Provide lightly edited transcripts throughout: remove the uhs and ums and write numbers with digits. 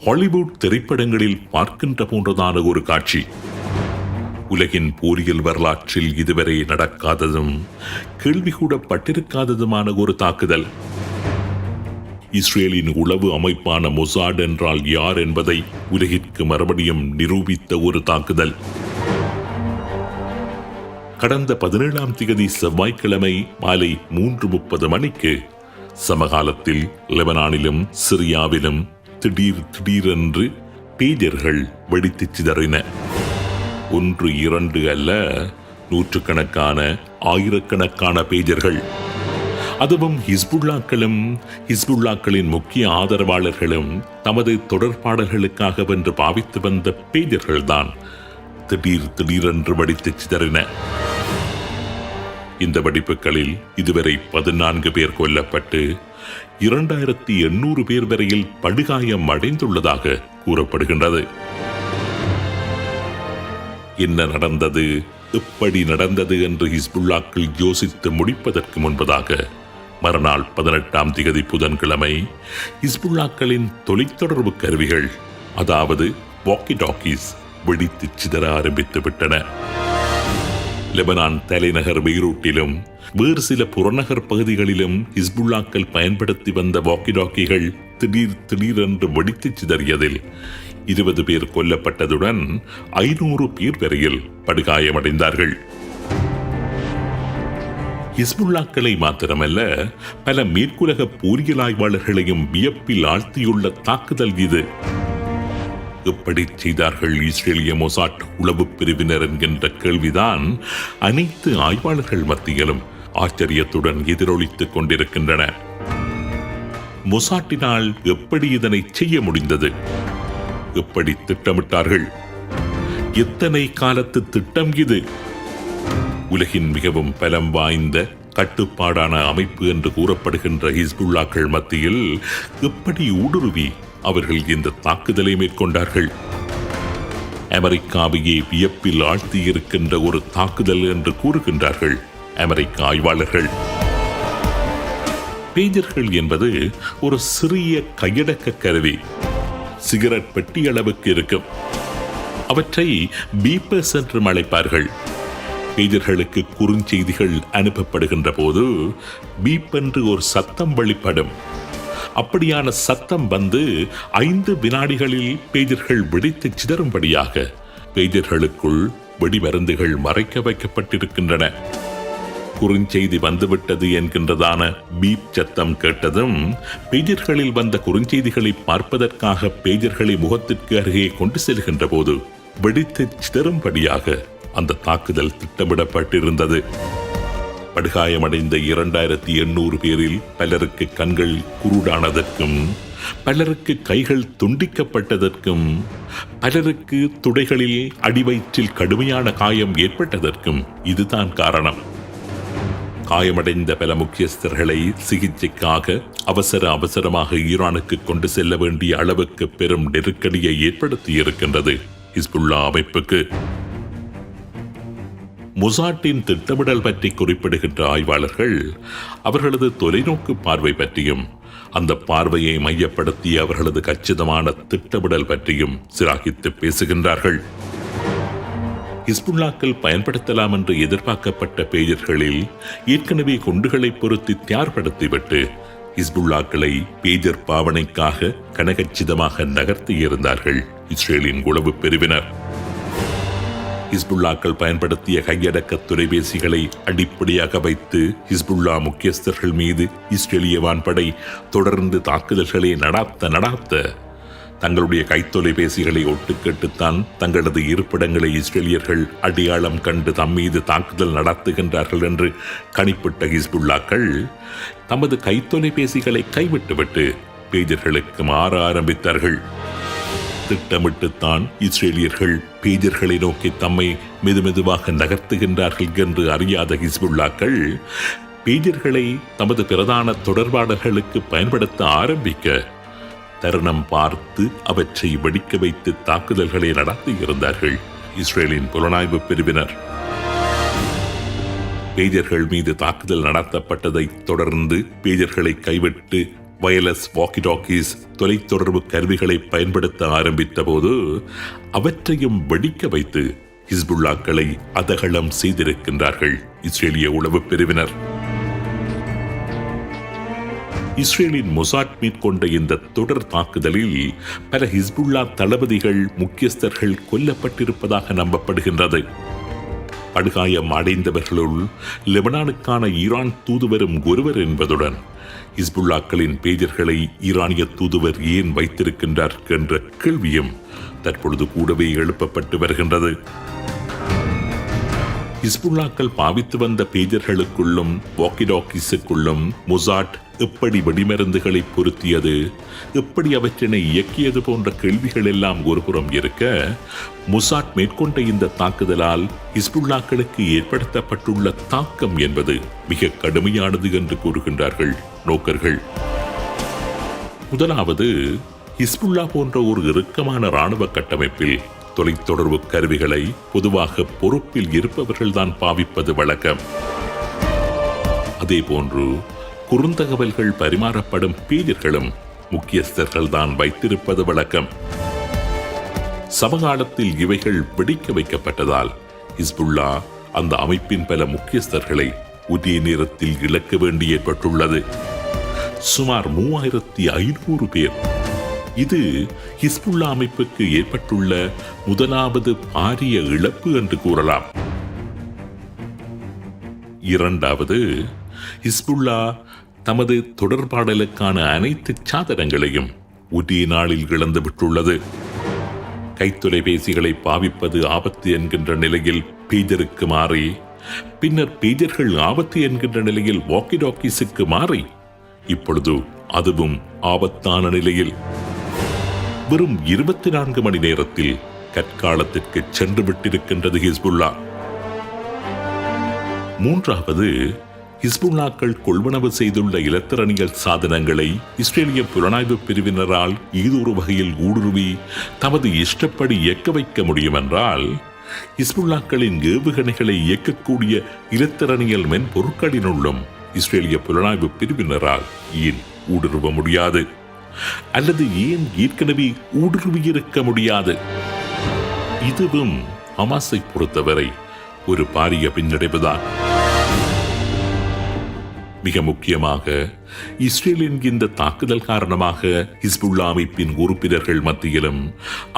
Hollywood திரைப்படங்களில் பார்க்கின்ற போன்றதான ஒரு காட்சி. உலகின் போரியல் வரலாற்றில் இதுவரை நடக்காததும் கேள்வி கூட பட்டிருக்காததுமான ஒரு தாக்குதல். இஸ்ரேலின் உளவு அமைப்பான மொசாட் என்றால் யார் என்பதை உலகிற்கு மறுபடியும் நிரூபித்த ஒரு தாக்குதல். கடந்த 17ஆம் தேதி செவ்வாய்க்கிழமை மாலை 3:30 மணிக்கு சமகாலத்தில் லெபனானிலும் சிரியாவிலும் திடீரென்று பேஜர்கள் வெடித்து சிதறின. 1, 2 அல்ல, நூற்றுக்கணக்கான, ஆயிரக்கணக்கான பேஜர்கள். அதுவும் ஹிஸ்புல்லாக்களின் முக்கிய ஆதரவாளர்களும் தமது தொடர்பாடல்களுக்காக வென்று பாவித்து வந்த பேஜர்கள் தான் திடீரென்று வெடித்து சிதறின. இந்த வெடிப்புகளில் இதுவரை 14 பேர் கொல்லப்பட்டு 2800 பேர் வரையில் படுகாயம் அடைந்துள்ளதாக கூறப்படுகின்றது. என்ன நடந்தது, எப்படி நடந்தது என்று ஹிஸ்புல்லாக்கள் யோசித்து முடிப்பதற்கு முன்பதாக மறுநாள் 18ஆம் தேதி புதன்கிழமை ஹிஸ்புல்லாக்களின் தொலைத்தொடர்பு கருவிகள், அதாவது வாக்கி டாக்கீஸ், வெடித்து சிதற ஆரம்பித்து விட்டன. லெபனான் தலைநகர் பெய்ரூட்டிலும் வேறு சில புறநகர் பகுதிகளிலும் ஹிஸ்புல்லாக்கள் பயன்படுத்தி வந்த வாக்கி டாக்கிகள் திடீரென்று வெடித்து சிதறியதில் 20 பேர் கொல்லப்பட்டதுடன் 500 பேர் வரையில் படுகாயமடைந்தார்கள். ஹிஸ்புல்லாக்களை மாத்திரமல்ல, பல மேற்குலக போரியல் ஆய்வாளர்களையும் வியப்பில் ஆழ்த்தியுள்ள தாக்குதல் இது. எப்படி செய்தார்கள் இஸ்ரேலிய மொசாட் உளவு பிரிவினர் என்கின்ற கேள்விதான் அனைத்து ஆய்வாளர்கள் மத்தியிலும் ஆச்சரியத்துடன் எதிரொலித்துக் கொண்டிருக்கின்றன. மொசாட்டினால் எப்படி இதனை செய்ய முடிந்தது? எப்படி திட்டமிட்டார்கள்? எத்தனை காலத்து திட்டம் இது? உலகின் மிகவும் பலம் வாய்ந்த கட்டுப்பாடான அமைப்பு என்று கூறப்படுகின்ற ஹிஸ்புல்லாக்கள் மத்தியில் எப்படி ஊடுருவி அவர்கள் இந்த தாக்குதலை மேற்கொண்டார்கள்? அமெரிக்காவையே வியப்பில் ஆழ்த்தியிருக்கின்ற ஒரு தாக்குதல் என்று கூறுகின்றார்கள் அமெரிக்க ஆய்வாளர்கள். பேஜர்கள் என்பது ஒரு சிறிய கையடக்க கருவி, சிகரெட் பெட்டி அளவுக்கு இருக்கும். அவற்றை பீப்பர்ஸ் என்று அழைப்பார்கள். பேஜர்களுக்கு குறுஞ்செய்திகள் அனுப்பப்படுகின்ற போது பீப் என்று ஒரு சத்தம் வெளிப்படும். அப்படியான சத்தம் வந்து 5 வினாடிகளில் பேஜர்கள் வெடித்து சிதறும்படியாக பேஜர்களுக்குள் வெடிமருந்துகள் மறைக்க வைக்கப்பட்டிருக்கின்றன. குறுஞ்செய்தி வந்துவிட்டது என்கின்றதான பீப் சத்தம் கேட்டதும் பேஜர்களில் வந்த குறுஞ்செய்திகளை பார்ப்பதற்காக பேஜர்களை முகத்திற்கு அருகே கொண்டு செல்கின்ற போது வெடித்து சிதறும்படியாக அந்த தாக்குதல் திட்டமிடப்பட்டிருந்தது. படுகாயமடைந்த 2800 பேரில் பலருக்கு கண்கள் குருடானதற்கும், பலருக்கு கைகள் துண்டிக்கப்பட்டதற்கும், பலருக்கு துடைகளில் அடிவயிற்றில் கடுமையான காயம் ஏற்பட்டதற்கும் இதுதான் காரணம். காயமடைந்த பல முக்கியஸ்தர்களை சிகிச்சைக்காக அவசரமாக ஈரானுக்கு கொண்டு செல்ல வேண்டிய அளவுக்கு பெரும் நெருக்கடியை ஏற்படுத்தி இருக்கின்றது ஹிஸ்புல்லா அமைப்புக்கு. மொசாட்டின் திட்டமிடல் பற்றி குறிப்பிடுகின்ற ஆய்வாளர்கள் அவர்களது தொலைநோக்கு பார்வை பற்றியும் அந்த பார்வையை மையப்படுத்தி அவர்களது கச்சிதமான திட்டமிடல் பற்றியும் சிராகித்து பேசுகின்றார்கள். ஹிஸ்புல்லாக்கள் பயன்படுத்தலாம் என்று எதிர்பார்க்கப்பட்ட பேஜர்களில் ஏற்கனவே குண்டுகளை பொருத்தி தயார்படுத்திவிட்டு ஹிஸ்புல்லாக்களை பேஜர் பாவனைக்காக கனகச்சிதமாக நகர்த்தியிருந்தார்கள் இஸ்ரேலின் உளவு பிரிவினர். ஹிஸ்புல்லாக்கள் பயன்படுத்திய கையடக்க தொலைபேசிகளை அடிப்படையாக வைத்து ஹிஸ்புல்லா முக்கியஸ்தர்கள் மீது இஸ்ரேலிய வான்படை தொடர்ந்து தாக்குதல்களை நடாத்த தங்களுடைய கைத்தொலைபேசிகளை ஒட்டுக்கேட்டுத்தான் தங்களது இருப்பிடங்களை இஸ்ரேலியர்கள் அடையாளம் கண்டு தம்மீது தாக்குதல் நடத்துகின்றார்கள் என்று கணிப்பிட்ட ஹிஸ்புல்லாக்கள் தமது கைத்தொலைபேசிகளை கைவிட்டுவிட்டு பேஜர்களுக்கு மாற ஆரம்பித்தார்கள். திட்டமிட்டுத்தான் இஸ்ரேலியர்கள் பேஜர்களை நோக்கி தம்மை மெதுமெதுவாக நகர்த்துகின்றார்கள் என்று அறியாத ஹிஸ்புல்லாக்கள் பேஜர்களை தமது பிரதான தொடர்பாளர்களுக்கு பயன்படுத்த ஆரம்பிக்க தருணம் பார்த்து அவற்றை வெடிக்க வைத்து தாக்குதல்களை நடத்தியிருந்தார்கள் இஸ்ரேலின் புலனாய்வு பிரிவினர். பேஜர்கள் மீது தாக்குதல் நடத்தப்பட்டதை தொடர்ந்து பேஜர்களை கைவிட்டு வயர்லெஸ் வாக்கி-டாக்கீஸ் தொலைத்தொடர்பு கருவிகளை பயன்படுத்த ஆரம்பித்த போது அவற்றையும் வெடிக்க வைத்து ஹிஸ்புல்லாக்களை அதகலம் செய்திருக்கின்றார்கள் இஸ்ரேலிய உளவு பிரிவினர். இஸ்ரேலின் மொசாட் மேற்கொண்ட இந்த தொடர் தாக்குதலில் பல ஹிஸ்புல்லா தளபதிகள் முக்கியஸ்தர்கள் கொல்லப்பட்டிருப்பதாக நம்பப்படுகின்றது. படுகாயம் அடைந்தவர்களுள் லெபனானுக்கான ஈரான் தூதுவரும் ஒருவர் என்பதுடன் ஹிஸ்புல்லாக்களின் பேஜர்களை ஈரானிய தூதுவர் ஏன் வைத்திருக்கின்றார் என்ற கேள்வியும் தற்பொழுது கூடவே எழுப்பப்பட்டு வருகின்றது. ஹிஸ்புல்லாக்கள் பாவித்து வந்த பேஜர்களுக்குள்ளும் வாக்கி-டாக்கீஸுக்குள்ளும் மொசாட் எப்படி வெடிமருந்துகளை பொருத்தியது, எப்படி அவற்றினை இயக்கியது போன்ற கேள்விகள் எல்லாம் ஒருபுறம் இருக்க, மொசாட் மேற்கொண்ட இந்த தாக்குதலால் ஹிஸ்புல்லாக்களுக்கு ஏற்படுத்தப்பட்டுள்ள தாக்கம் என்பது மிக கடுமையானது என்று கூறுகின்றார்கள் நோக்கர்கள். முதலாவது, ஹிஸ்புல்லா போன்ற ஒரு இறுக்கமான இராணுவ கட்டமைப்பில் தொலைத்தொடர்பு கருவிகளை பொதுவாக பொறுப்பில் இருப்பவர்கள்தான் பாவிப்பது வழக்கம். அதேபோன்று குறுந்தகவல்கள் பரிமாறப்படும் பேஜர்களும் முக்கியஸ்தர்கள் தான் வைத்திருப்பது வழக்கம். சமகாலத்தில் இவைகள் வெடிக்க வைக்கப்பட்டதால் ஹிஸ்புல்லா அந்த அமைப்பின் பல முக்கியஸ்தர்களை உரிய நேரத்தில் இழக்க வேண்டி ஏற்பட்டுள்ளது. சுமார் 3500 பேர். இது ஹிஸ்புல்லா அமைப்புக்கு ஏற்பட்டுள்ள முதலாவது பாரிய இழப்பு என்று கூறலாம். இரண்டாவது, ஹிஸ்புல்லா தமது தொடர்பாடலுக்கான அனைத்து சாதனங்களையும் உரிய நாளில் இழந்துவிட்டுள்ளது. கைத்தொலைபேசிகளை பாவிப்பது ஆபத்து என்கின்ற நிலையில் பேஜருக்கு மாறி, பின்னர் பேஜர்கள் ஆபத்து என்கின்ற நிலையில் வாக்கி-டாக்கீஸுக்கு மாறி, இப்பொழுது அதுவும் ஆபத்தான நிலையில் வெறும் 24 மணி நேரத்தில் கற்காலத்திற்கு சென்று விட்டிருக்கின்றது ஹிஸ்புல்லா. மூன்றாவது, ஹிஸ்புல்லாக்கள் கொள்வனவு செய்துள்ள இலத்திரனியல் சாதனங்களை இஸ்ரேலிய புலனாய்வு பிரிவினரால் ஏதொரு வகையில் ஊடுருவி தமது இஷ்டப்படி இயக்க வைக்க முடியும் என்றால், ஹிஸ்புல்லாக்களின் ஏவுகணைகளை இயக்கக்கூடிய இலத்திரனியல் மென்பொருட்களினுள்ளும் இஸ்ரேலிய புலனாய்வு பிரிவினரால் ஏன் ஊடுருவ முடியாது? அல்லது ஏன் ஏற்கனவே ஊடுருவியிருக்க முடியாது? இதுவும் ஹமாஸை பொறுத்தவரை ஒரு பாரிய பின்னடைவுதான். மிக முக்கியமாக இஸ்ரேலின் இந்த தாக்குதல் காரணமாக ஹிஸ்புல்லா அமைப்பின் உறுப்பினர்கள் மத்தியிலும்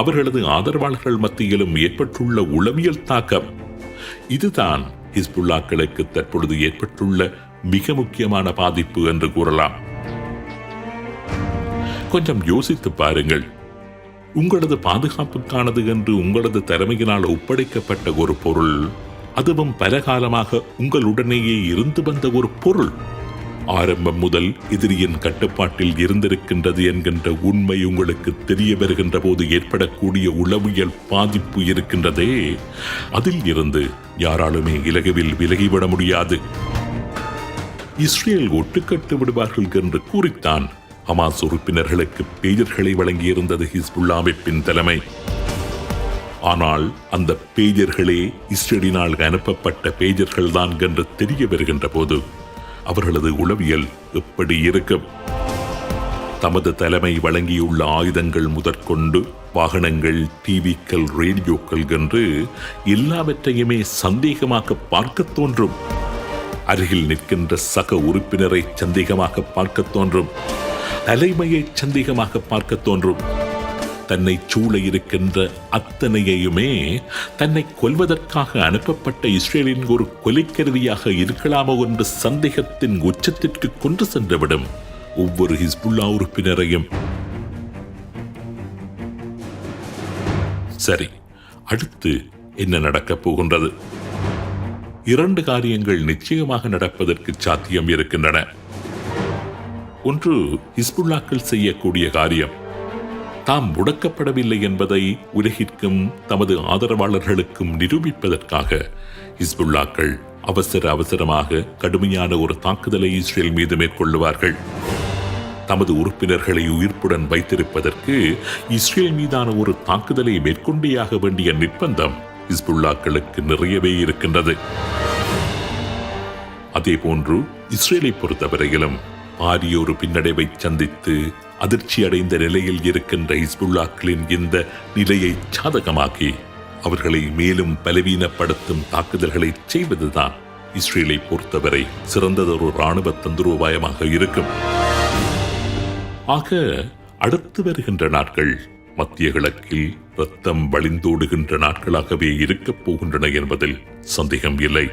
அவர்களது ஆதரவாளர்கள் மத்தியிலும் ஏற்பட்டுள்ள உளவியல் தாக்கம், இதுதான் ஹிஸ்புல்லாக்களுக்கு தற்பொழுது ஏற்பட்டுள்ள மிக முக்கியமான பாதிப்பு என்று கூறலாம். கொஞ்சம் யோசித்து பாருங்கள். உங்களது பாதுகாப்புக்கானது என்று உங்களது திறமையினால் ஒப்படைக்கப்பட்ட ஒரு பொருள், அதுவும் பல காலமாக உங்களுடனேயே இருந்து வந்த ஒரு பொருள், ஆரம்பம் முதல் எதிரியின் கட்டுப்பாட்டில் இருந்திருக்கின்றது என்கின்ற உண்மை உங்களுக்கு தெரிய வருகின்ற போது ஏற்படக்கூடிய உளவியல் பாதிப்பு இருக்கின்றதே, அதில் இருந்து யாராலுமே இலகுவில் விலகிவிட முடியாது. இஸ்ரேல் ஒட்டுக்கட்டு விடுவார்கள் என்று கூறித்தான் ஹமாஸ் உறுப்பினர்களுக்கு பேஜர்களை வழங்கியிருந்தது ஹிஸ்புல்லா அமைப்பின் தலைமை. ஆனால் அந்த பேஜர்களே இஸ்ரேலினால் அனுப்பப்பட்ட பேஜர்கள் தான் என்று தெரிய வருகின்ற போது அவர்களது உளவியல் எப்படி இருக்கும்? தமது தலைமை வழங்கியுள்ள ஆயுதங்கள் முதற்கொண்டு வாகனங்கள், டிவிக்கள், ரேடியோக்கள் என்று எல்லாவற்றையுமே சந்தேகமாக பார்க்க தோன்றும். அருகில் நிற்கின்ற சக உறுப்பினரை சந்தேகமாக பார்க்க தோன்றும். தலைமையை சந்தேகமாக பார்க்க தோன்றும். தன்னை சூழ இருக்கின்ற அத்தனையுமே தன்னை கொல்வதற்காக அனுப்பப்பட்ட இஸ்ரேலின் ஒரு கொலைக்கருவியாக இருக்கலாமோ என்ற சந்தேகத்தின் உச்சத்திற்கு கொண்டு சென்றுவிடும் ஒவ்வொரு ஹிஸ்புல்லா உறுப்பினரையும். சரி, அடுத்து என்ன நடக்கப் போகின்றது? 2 காரியங்கள் நிச்சயமாக நடப்பதற்கு சாத்தியம் இருக்கின்றன. ஒன்று, ஹிஸ்புல்லாக்கள் செய்யக்கூடிய காரியம், தாம் முடக்கப்படவில்லை என்பதை உலகிற்கும் தமது ஆதரவாளர்களுக்கும் நிரூபிப்பதற்காக ஹிஸ்புல்லாக்கள் அவசரமாக கடுமையான ஒரு தாக்குதலை இஸ்ரேல் மீது மேற்கொள்ளுவார்கள். தமது உறுப்பினர்களை உயிர்ப்புடன் வைத்திருப்பதற்கு இஸ்ரேல் மீதான ஒரு தாக்குதலை மேற்கொண்டேயாக வேண்டிய நிர்பந்தம் ஹிஸ்புல்லாக்களுக்கு நிறையவே இருக்கின்றது. அதே போன்று இஸ்ரேலை பொறுத்தவரையிலும் பாரியொரு பின்னடைவை சந்தித்து அதிர்ச்சி அடைந்த நிலையில் இருக்கின்ற ஹிஸ்புல்லாக்களின் இந்த நிலையை சாதகமாக்கி அவர்களை மேலும் பலவீனப்படுத்தும் தாக்குதல்களை செய்வதுதான் இஸ்ரேலை பொறுத்தவரை சிறந்ததொரு இராணுவ தந்திரோபாயமாக இருக்கும். ஆக அடுத்து வருகின்ற நாட்கள் மத்திய கிழக்கில் ரத்தம் வழிந்தோடுகின்ற நாட்களாகவே இருக்கப் போகின்றன என்பதில் சந்தேகம் இல்லை.